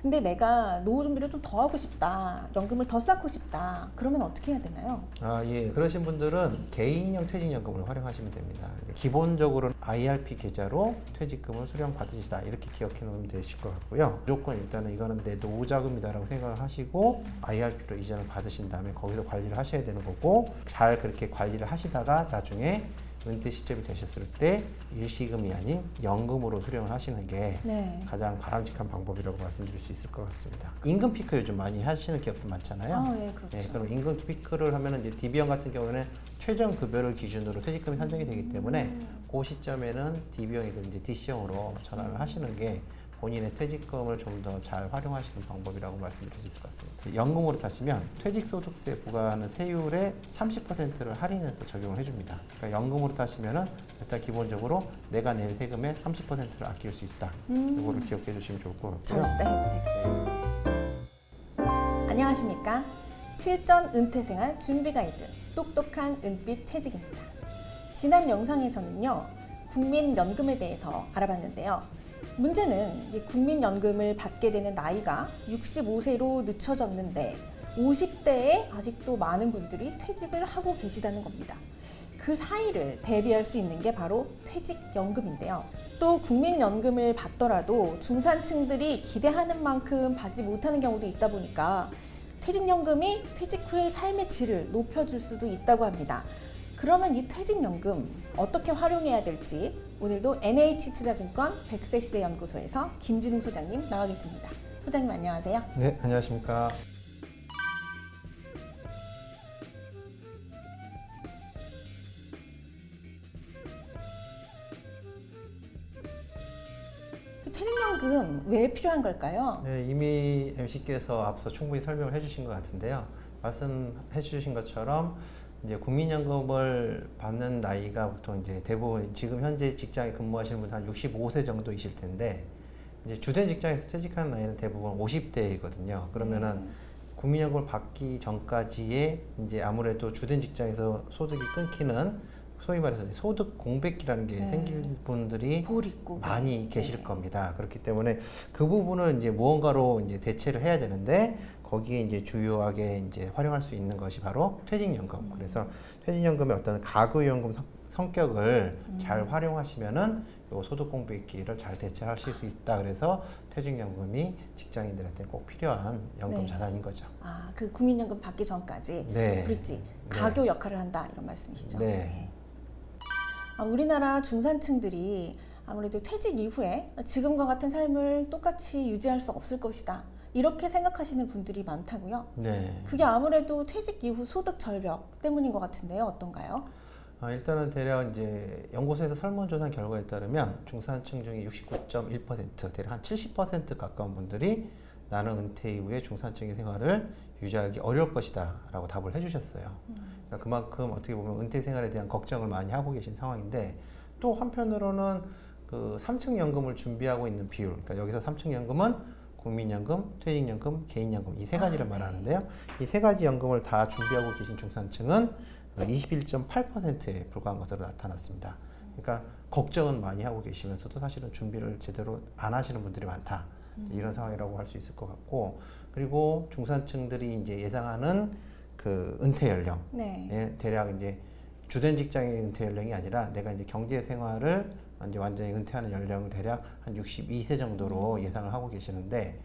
근데 내가 노후 준비를 좀 더 하고 싶다, 연금을 더 쌓고 싶다, 그러면 어떻게 해야 되나요? 예. 그러신 분들은 개인형 퇴직연금을 활용하시면 됩니다. 기본적으로는 IRP 계좌로 퇴직금을 수령 받으시다 이렇게 기억해 놓으면 되실 것 같고요. 무조건 일단은 이거는 내 노후 자금이다라고 생각을 하시고 IRP로 이전을 받으신 다음에 거기서 관리를 하셔야 되는 거고, 잘 그렇게 관리를 하시다가 나중에 은퇴 시점이 되셨을 때 일시금이 아닌 연금으로 수령을 하시는 게 네. 가장 바람직한 방법이라고 말씀드릴 수 있을 것 같습니다. 임금 피크 요즘 많이 하시는 기업들 많잖아요. 예, 그렇죠. 네, 그럼 임금 피크를 하면은 이제 DB형 같은 경우에는 최저 급여를 기준으로 퇴직금이 산정이 되기 때문에 그 시점에는 DB형이든지 DC형으로 전환을 하시는 게 본인의 퇴직금을 좀 더 잘 활용하시는 방법이라고 말씀드릴 수 있을 것 같습니다. 연금으로 타시면 퇴직소득세 부과하는 세율의 30%를 할인해서 적용을 해줍니다. 그러니까 연금으로 타시면은 일단 기본적으로 내가 낼 세금의 30%를 아낄 수 있다. 이거를 기억해 주시면 좋을 것 같고요. 절세 혜택. 안녕하십니까? 실전 은퇴생활 준비 가이드 똑똑한 은빛 퇴직입니다. 지난 영상에서는요, 국민연금에 대해서 알아봤는데요. 문제는 이 국민연금을 받게 되는 나이가 65세로 늦춰졌는데 50대에 아직도 많은 분들이 퇴직을 하고 계시다는 겁니다. 그 사이를 대비할 수 있는 게 바로 퇴직연금인데요. 또 국민연금을 받더라도 중산층들이 기대하는 만큼 받지 못하는 경우도 있다 보니까 퇴직연금이 퇴직 후의 삶의 질을 높여줄 수도 있다고 합니다. 그러면 이 퇴직연금 어떻게 활용해야 될지 오늘도 NH투자증권 100세 시대 연구소에서 김진웅 소장님 나와 계십니다. 소장님 안녕하세요. 네, 안녕하십니까. 퇴직연금 왜 필요한 걸까요? 네, 이미 MC께서 앞서 충분히 설명을 해주신 것 같은데요. 말씀해 주신 것처럼 이제 국민연금을 받는 나이가 보통 이제 대부분 지금 현재 직장에 근무하시는 분들 한 65세 정도이실 텐데, 이제 주된 직장에서 퇴직하는 나이는 대부분 50대이거든요. 그러면은 국민연금을 받기 전까지의 이제 아무래도 주된 직장에서 소득이 끊기는 소위 말해서 소득 공백기라는 게 생길 분들이 많이 계실 겁니다. 그렇기 때문에 그 부분을 이제 무언가로 이제 대체를 해야 되는데, 거기에 이제 주요하게 이제 활용할 수 있는 것이 바로 퇴직연금. 그래서 퇴직연금의 어떤 가구연금 성격을 잘 활용하시면은 요 소득 공백기를 잘 대체하실 수 있다. 그래서 퇴직연금이 직장인들한테 꼭 필요한 연금 자산인 거죠. 그 국민연금 받기 전까지 브릿지, 가교 역할을 한다 이런 말씀이시죠? 네. 우리나라 중산층들이 아무래도 퇴직 이후에 지금과 같은 삶을 똑같이 유지할 수 없을 것이다. 이렇게 생각하시는 분들이 많다고요? 네. 그게 아무래도 퇴직 이후 소득 절벽 때문인 것 같은데요. 어떤가요? 일단은 대략 이제 연구소에서 설문조사한 결과에 따르면 중산층 중에 69.1%, 대략 한 70% 가까운 분들이 나는 은퇴 이후에 중산층의 생활을 유지하기 어려울 것이다 라고 답을 해주셨어요. 그러니까 그만큼 어떻게 보면 은퇴 생활에 대한 걱정을 많이 하고 계신 상황인데, 또 한편으로는 그 3층 연금을 준비하고 있는 비율, 그러니까 여기서 3층 연금은 국민연금, 퇴직연금, 개인연금 이 세 가지를 말하는데요. 이 세 가지 연금을 다 준비하고 계신 중산층은 21.8%에 불과한 것으로 나타났습니다. 그러니까 걱정은 많이 하고 계시면서도 사실은 준비를 제대로 안 하시는 분들이 많다. 이런 상황이라고 할 수 있을 것 같고, 그리고 중산층들이 이제 예상하는 그 은퇴 연령, 대략 이제 주된 직장의 은퇴 연령이 아니라 내가 이제 경제 생활을 이제 완전히 은퇴하는 연령을 대략 한 62세 정도로 예상을 하고 계시는데,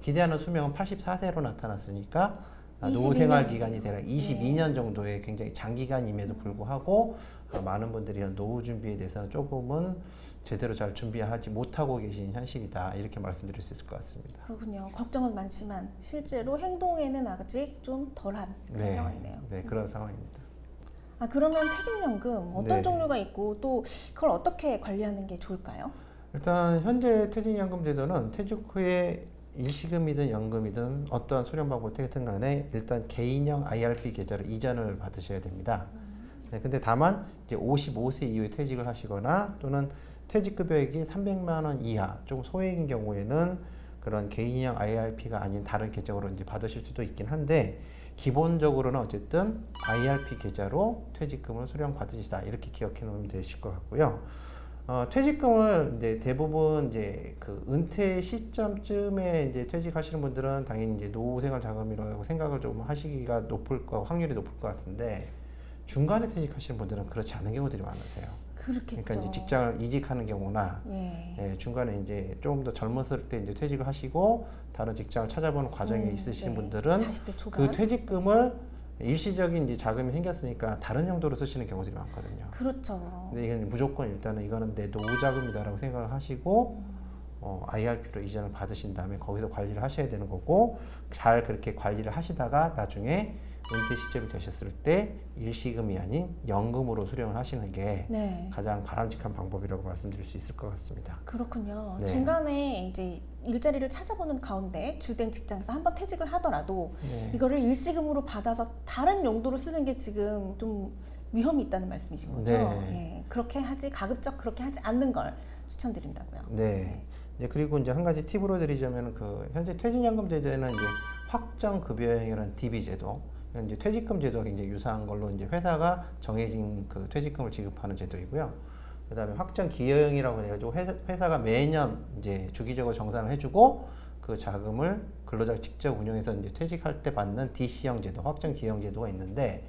기대하는 수명은 84세로 나타났으니까 노후 생활 기간이 대략 22년 정도의 굉장히 장기간임에도 불구하고 많은 분들이 노후 준비에 대해서는 조금은 제대로 잘 준비하지 못하고 계신 현실이다, 이렇게 말씀드릴 수 있을 것 같습니다. 그렇군요. 걱정은 많지만 실제로 행동에는 아직 좀 덜한 그런 상황이네요. 네, 그런 상황입니다. 그러면 퇴직연금 어떤 종류가 있고 또 그걸 어떻게 관리하는 게 좋을까요? 일단 현재 퇴직연금 제도는 퇴직 후에 일시금이든 연금이든 어떠한 수령 방법을 택했든 간에 일단 개인형 IRP 계좌로 이전을 받으셔야 됩니다. 근데 다만 이제 55세 이후에 퇴직을 하시거나 또는 퇴직급여액이 300만 원 이하, 조금 소액인 경우에는 그런 개인형 IRP가 아닌 다른 계정으로 이제 받으실 수도 있긴 한데, 기본적으로는 어쨌든 IRP 계좌로 퇴직금을 수령 받으시다, 이렇게 기억해 놓으면 되실 것 같고요. 퇴직금을 이제 대부분 이제 그 은퇴 시점쯤에 이제 퇴직하시는 분들은 당연히 이제 노후생활 자금이라고 생각을 좀 하시기가 확률이 높을 것 같은데 중간에 퇴직하시는 분들은 그렇지 않은 경우들이 많으세요. 그렇겠죠. 그러니까 이제 직장을 이직하는 경우나 중간에 이제 조금 더 젊었을 때 이제 퇴직을 하시고 다른 직장을 찾아보는 과정에 있으신 분들은 40대 초반. 그 퇴직금을 일시적인 이제 자금이 생겼으니까 다른 용도로 쓰시는 경우들이 많거든요. 그렇죠. 근데 이건 무조건 일단은 이거는 내 노후 자금이다라고 생각을 하시고 IRP로 이전을 받으신 다음에 거기서 관리를 하셔야 되는 거고 잘 그렇게 관리를 하시다가 나중에 은퇴 시점이 되셨을 때 일시금이 아닌 연금으로 수령을 하시는 게 가장 바람직한 방법이라고 말씀드릴 수 있을 것 같습니다. 그렇군요. 네. 중간에 이제 일자리를 찾아보는 가운데 주된 직장에서 한번 퇴직을 하더라도 이거를 일시금으로 받아서 다른 용도로 쓰는 게 지금 좀 위험이 있다는 말씀이신 거죠? 네. 그렇게 가급적 그렇게 하지 않는 걸 추천드린다고요. 네. 이제 그리고 이제 한 가지 팁으로 드리자면 현재 퇴직연금 제도에는 이제 확정급여형이라는 DB 제도, 이제 퇴직금 제도가 굉장히 유사한 걸로 이제 회사가 정해진 그 퇴직금을 지급하는 제도이고요. 그다음에 확정기여형이라고 해가지고 회사가 매년 이제 주기적으로 정산을 해주고 그 자금을 근로자가 직접 운영해서 이제 퇴직할 때 받는 DC형 제도, 확정기여형 제도가 있는데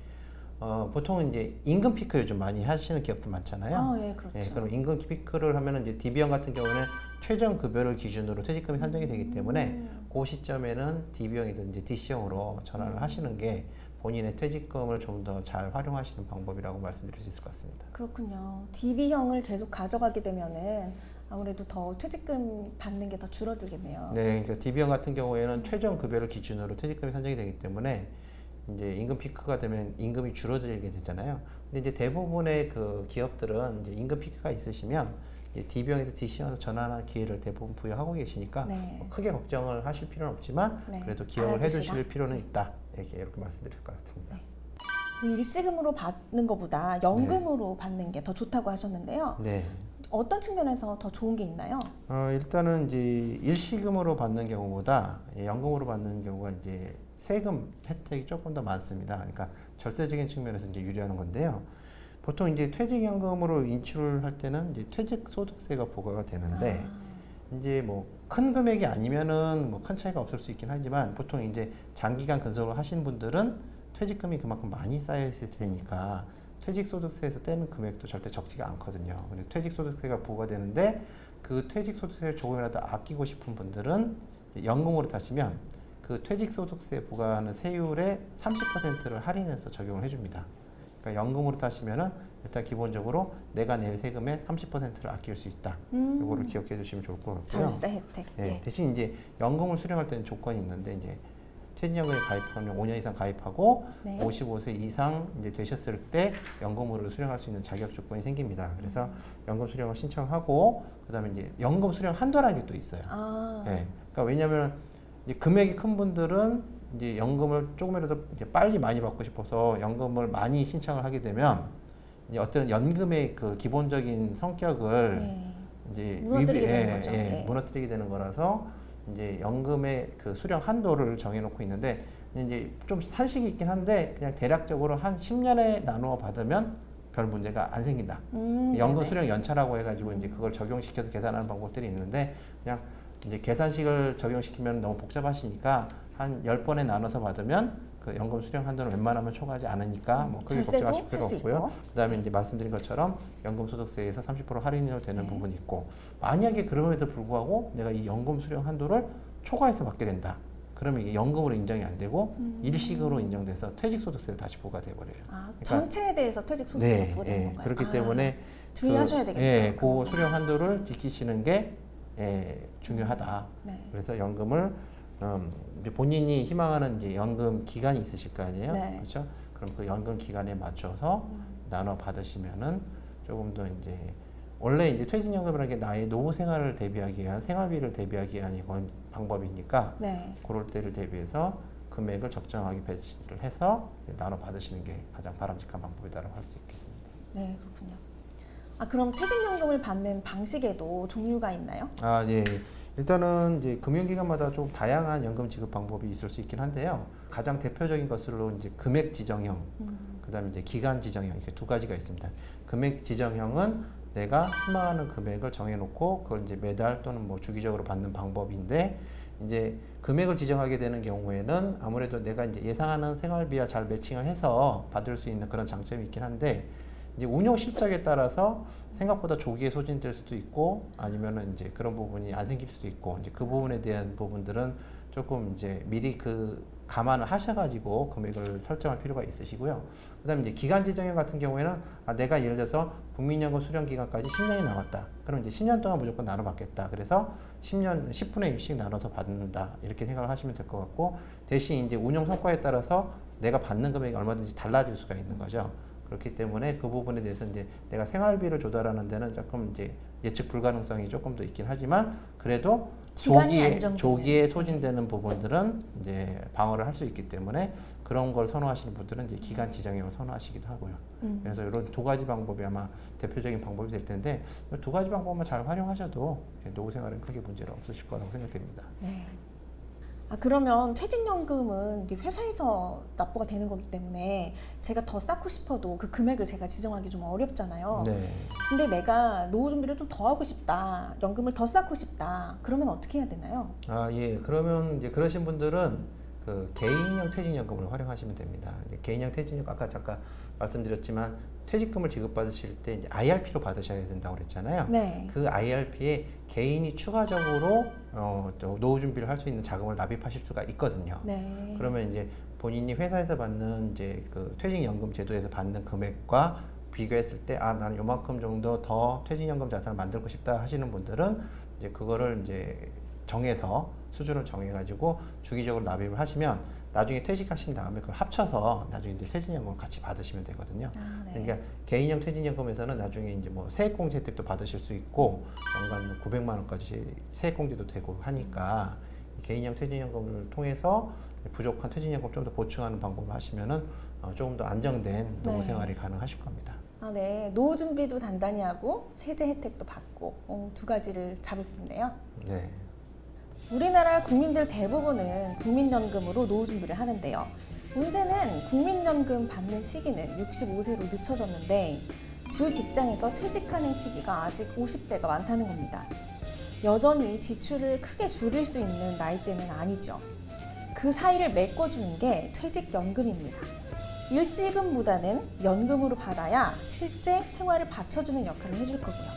보통은 이제 임금 피크 요즘 많이 하시는 기업들 많잖아요. 그렇죠. 그럼 임금 피크를 하면은 이제 DB형 같은 경우는 최저 급여를 기준으로 퇴직금이 산정이 되기 때문에 그 시점에는 DB형이든 이제 DC형으로 전환을 하시는 게 본인의 퇴직금을 좀 더 잘 활용하시는 방법이라고 말씀드릴 수 있을 것 같습니다. 그렇군요. DB형을 계속 가져가게 되면은 아무래도 더 퇴직금 받는 게 더 줄어들겠네요. 네, 그러니까 DB형 같은 경우에는 최저 급여를 기준으로 퇴직금이 산정이 되기 때문에 이제 임금 피크가 되면 임금이 줄어들게 되잖아요. 근데 이제 대부분의 그 기업들은 이제 임금 피크가 있으시면 이제 DB형에서 DC형으로 전환하는 기회를 대부분 부여하고 계시니까 뭐 크게 걱정을 하실 필요는 없지만 그래도 기억을 해두실 필요는 있다. 이렇게 말씀드릴 것 같습니다. 일시금으로 받는 것보다 연금으로 받는 게 더 좋다고 하셨는데요. 어떤 측면에서 더 좋은 게 있나요? 일단은 이제 일시금으로 받는 경우보다 연금으로 받는 경우가 이제 세금 혜택이 조금 더 많습니다. 그러니까 절세적인 측면에서 이제 유리하는 건데요. 보통 이제 퇴직연금으로 인출을 할 때는 이제 퇴직소득세가 부과가 되는데 이제 뭐 큰 금액이 아니면은 뭐 큰 차이가 없을 수 있긴 하지만 보통 이제 장기간 근속을 하시는 분들은 퇴직금이 그만큼 많이 쌓여 있을 테니까 퇴직소득세에서 떼는 금액도 절대 적지가 않거든요. 그래서 퇴직소득세가 부과되는데 그 퇴직소득세를 조금이라도 아끼고 싶은 분들은 연금으로 타시면 그 퇴직소득세 부과하는 세율의 30%를 할인해서 적용을 해줍니다. 그러니까 연금으로 타시면은 일단 기본적으로 내가 낼 세금의 30%를 아낄 수 있다. 이거를 기억해 두시면 좋을 것 같고요. 절세 혜택. 대신 이제 연금을 수령할 때는 조건이 있는데 이제 퇴직연금에 가입하면 5년 이상 가입하고 55세 이상 이제 되셨을 때 연금으로 수령할 수 있는 자격 조건이 생깁니다. 그래서 연금 수령을 신청하고 그다음에 이제 연금 수령 한도라는 게 또 있어요. 그러니까 왜냐하면 이제 금액이 큰 분들은 이제 연금을 조금이라도 이제 빨리 많이 받고 싶어서 연금을 많이 신청을 하게 되면 이제 어떤 연금의 그 기본적인 성격을 이제 무너뜨리게 되는 거죠. 무너뜨리게 되는 거라서 이제 연금의 그 수령 한도를 정해놓고 있는데 이제 좀 산식이 있긴 한데 그냥 대략적으로 한 10년에 나누어 받으면 별 문제가 안 생긴다. 연금 수령 연차라고 해가지고 이제 그걸 적용시켜서 계산하는 방법들이 있는데 그냥 이제 계산식을 적용시키면 너무 복잡하시니까 한 10번에 나눠서 받으면 그 연금 수령 한도는 웬만하면 초과하지 않으니까 뭐 크게 걱정하실 필요 없고요. 그다음에 이제 말씀드린 것처럼 연금 소득세에서 30% 할인이 되는 부분이 있고 만약에 그럼에도 불구하고 내가 이 연금 수령 한도를 초과해서 받게 된다. 그러면 이게 연금으로 인정이 안 되고 일시금으로 인정돼서 퇴직소득세가 다시 부과돼 버려요. 그러니까 전체에 대해서 퇴직소득세가 부과되는 건가요? 그렇기 때문에 주의하셔야 되겠네요. 그 수령 한도를 지키시는 게 중요하다. 그래서 연금을 이제 본인이 희망하는 이제 연금 기간이 있으실 거 아니에요, 그렇죠? 그럼 그 연금 기간에 맞춰서 나눠 받으시면은 조금 더 이제 원래 이제 퇴직연금이라는 게 나의 노후 생활을 대비하기 위한 생활비를 대비하기 위한 방법이니까 그럴 때를 대비해서 금액을 적정하게 배치를 해서 나눠 받으시는 게 가장 바람직한 방법이다라고 할 수 있겠습니다. 네, 그렇군요. 그럼 퇴직연금을 받는 방식에도 종류가 있나요? 예. 일단은 이제 금융기관마다 좀 다양한 연금 지급 방법이 있을 수 있긴 한데요. 가장 대표적인 것으로 이제 금액 지정형, 그다음에 이제 기간 지정형 이렇게 두 가지가 있습니다. 금액 지정형은 내가 희망하는 금액을 정해놓고 그걸 이제 매달 또는 뭐 주기적으로 받는 방법인데, 이제 금액을 지정하게 되는 경우에는 아무래도 내가 이제 예상하는 생활비와 잘 매칭을 해서 받을 수 있는 그런 장점이 있긴 한데, 이제 운영 실적에 따라서 생각보다 조기에 소진될 수도 있고 아니면은 이제 그런 부분이 안 생길 수도 있고, 이제 그 부분에 대한 부분들은 조금 이제 미리 그 감안을 하셔가지고 금액을 설정할 필요가 있으시고요. 그다음에 이제 기간 지정 같은 경우에는 내가 예를 들어서 국민연금 수령 기간까지 10년이 남았다. 그럼 이제 10년 동안 무조건 나눠 받겠다. 그래서 10년 10분의 1씩 나눠서 받는다. 이렇게 생각을 하시면 될 것 같고, 대신 이제 운영 성과에 따라서 내가 받는 금액이 얼마든지 달라질 수가 있는 거죠. 그렇기 때문에 그 부분에 대해서 이제 내가 생활비를 조달하는 데는 조금 이제 예측 불가능성이 조금 더 있긴 하지만, 그래도 조기에 소진되는 부분들은 이제 방어를 할 수 있기 때문에 그런 걸 선호하시는 분들은 이제 기간 지정형을 선호하시기도 하고요. 그래서 이런 두 가지 방법이 아마 대표적인 방법이 될 텐데, 이 두 가지 방법만 잘 활용하셔도 노후 생활은 크게 문제는 없으실 거라고 생각됩니다. 네. 그러면 퇴직연금은 이제 회사에서 납부가 되는 거기 때문에 제가 더 쌓고 싶어도 그 금액을 제가 지정하기 좀 어렵잖아요. 네. 근데 내가 노후 준비를 좀 더 하고 싶다, 연금을 더 쌓고 싶다, 그러면 어떻게 해야 되나요? 예. 그러면 이제 그러신 분들은 그 개인형 퇴직연금을 활용하시면 됩니다. 이제 개인형 퇴직연금, 아까 잠깐 말씀드렸지만 퇴직금을 지급받으실 때 이제 IRP로 받으셔야 된다고 그랬잖아요. 네. 그 IRP에 개인이 추가적으로 또 노후 준비를 할 수 있는 자금을 납입하실 수가 있거든요. 네. 그러면 이제 본인이 회사에서 받는 이제 그 퇴직연금 제도에서 받는 금액과 비교했을 때 나는 요만큼 정도 더 퇴직연금 자산을 만들고 싶다 하시는 분들은 이제 그거를 이제 정해서 수준을 정해가지고 주기적으로 납입을 하시면 나중에 퇴직하신 다음에 그걸 합쳐서 나중에 이제 퇴직연금을 같이 받으시면 되거든요. 네. 그러니까 개인형 퇴직연금에서는 나중에 이제 뭐 세액공제 혜택도 받으실 수 있고 연간 900만 원까지 세액공제도 되고 하니까 개인형 퇴직연금을 통해서 부족한 퇴직연금 좀 더 보충하는 방법을 하시면은 조금 더 안정된 노후 생활이 가능하실 겁니다. 네. 노후 준비도 단단히 하고 세제 혜택도 받고 두 가지를 잡을 수 있네요. 네. 우리나라 국민들 대부분은 국민연금으로 노후 준비를 하는데요. 문제는 국민연금 받는 시기는 65세로 늦춰졌는데 주 직장에서 퇴직하는 시기가 아직 50대가 많다는 겁니다. 여전히 지출을 크게 줄일 수 있는 나이대는 아니죠. 그 사이를 메꿔주는 게 퇴직연금입니다. 일시금보다는 연금으로 받아야 실제 생활을 받쳐주는 역할을 해줄 거고요.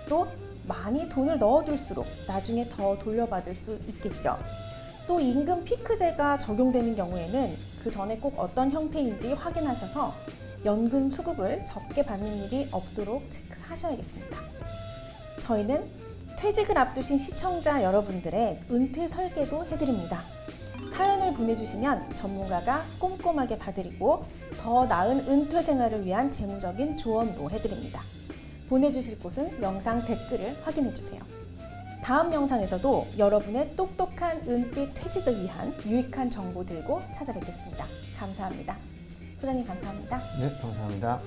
또 많이 돈을 넣어둘수록 나중에 더 돌려받을 수 있겠죠. 또 임금 피크제가 적용되는 경우에는 그 전에 꼭 어떤 형태인지 확인하셔서 연금 수급을 적게 받는 일이 없도록 체크하셔야겠습니다. 저희는 퇴직을 앞두신 시청자 여러분들의 은퇴 설계도 해드립니다. 사연을 보내주시면 전문가가 꼼꼼하게 봐드리고 더 나은 은퇴 생활을 위한 재무적인 조언도 해드립니다. 보내주실 곳은 영상 댓글을 확인해주세요. 다음 영상에서도 여러분의 똑똑한 은빛 퇴직을 위한 유익한 정보 들고 찾아뵙겠습니다. 감사합니다. 소장님 감사합니다. 네, 감사합니다.